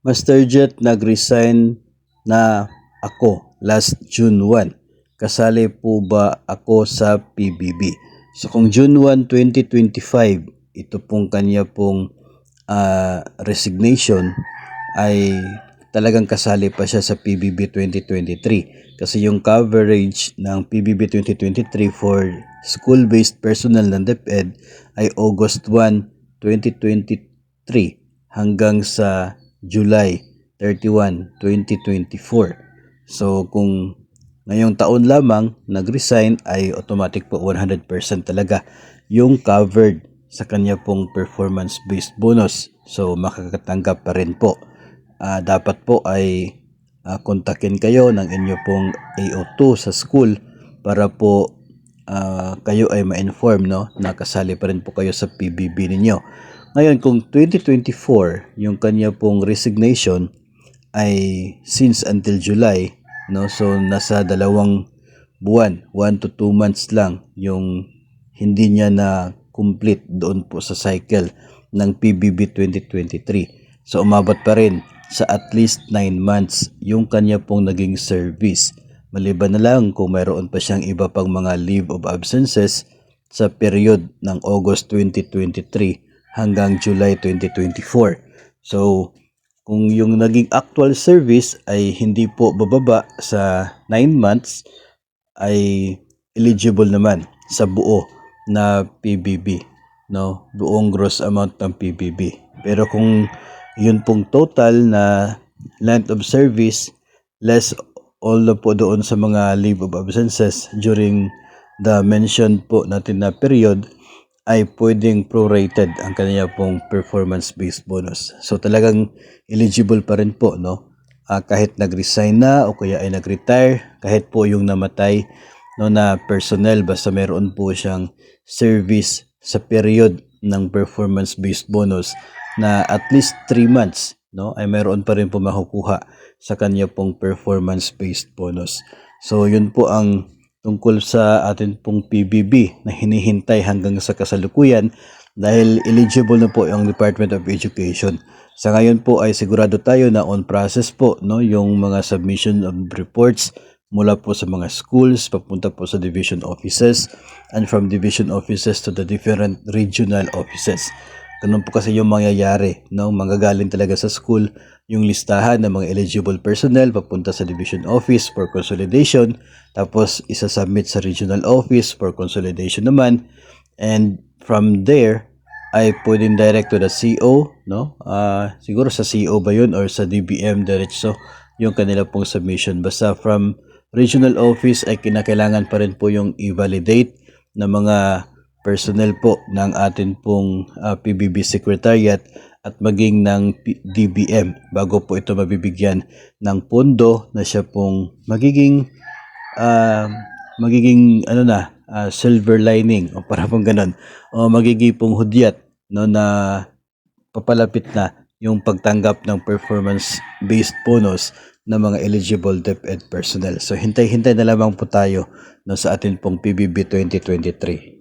Master Jet, nag-resign na ako last June 1. Kasali po ba ako sa PBB? So kung June 1, 2025, ito pong kanya pong resignation, ay talagang kasali pa siya sa PBB 2023. Kasi yung coverage ng PBB 2023 for school-based personnel ng DepEd ay August 1, 2023 hanggang sa July 31, 2024. So kung ngayong taon lamang nag-resign ay automatic po 100% talaga yung covered sa kanya pong performance-based bonus. So makakatanggap pa rin po. Dapat po ay kontakin kayo ng inyo pong AO2 sa school para po kayo ay ma-inform, no, na kasali pa rin po kayo sa PBB ninyo. Ngayon, kung 2024 yung kanya pong resignation ay since until July, no, so nasa 2 buwan, 1 to 2 months lang yung hindi niya na complete doon po sa cycle ng PBB 2023. So umabot pa rin sa at least 9 months yung kanya pong naging service. Maliban na lang kung mayroon pa siyang iba pang mga leave of absences sa period ng August 2023 hanggang July 2024. So, kung yung naging actual service ay hindi po bababa sa 9 months, ay eligible naman sa buo na PBB, no? Buong gross amount ng PBB. Pero kung yun pong total na length of service less all na po doon sa mga leave of absences during the mentioned po natin na period, ay pwedeng prorated ang kanya pong performance-based bonus. So talagang eligible pa rin po, no? Kahit nag-resign na o kaya ay nag-retire, kahit po yung namatay, no, na personnel, basta meron po siyang service sa period ng performance-based bonus na at least 3 months, no, ay meron pa rin po makukuha sa kanya pong performance-based bonus. So yun po ang tungkol sa atin pong PBB na hinihintay hanggang sa kasalukuyan dahil eligible na po yung Department of Education. Sa ngayon po ay sigurado tayo na on process po, no, yung mga submission of reports mula po sa mga schools papunta po sa division offices and from division offices to the different regional offices. Ganun po kasi yung mangyayari, no? Manggagaling talaga sa school yung listahan ng mga eligible personnel papunta sa division office for consolidation, tapos isasubmit sa regional office for consolidation naman, and from there ay pwedeng direct to the CO, no? Siguro sa CO ba yun or sa DBM diretso yung kanila pong submission. Basta from regional office ay kinakailangan pa rin po yung i-validate ng mga personnel po ng atin pong PBB Secretariat at maging ng DBM bago po ito mabibigyan ng pondo na siya pong magiging silver lining o para pong ganun, o magiging pong hudyat, no, na papalapit na yung pagtanggap ng performance-based bonus ng mga eligible DepEd personnel. So hintay-hintay na lamang po tayo, no, sa atin pong PBB 2023.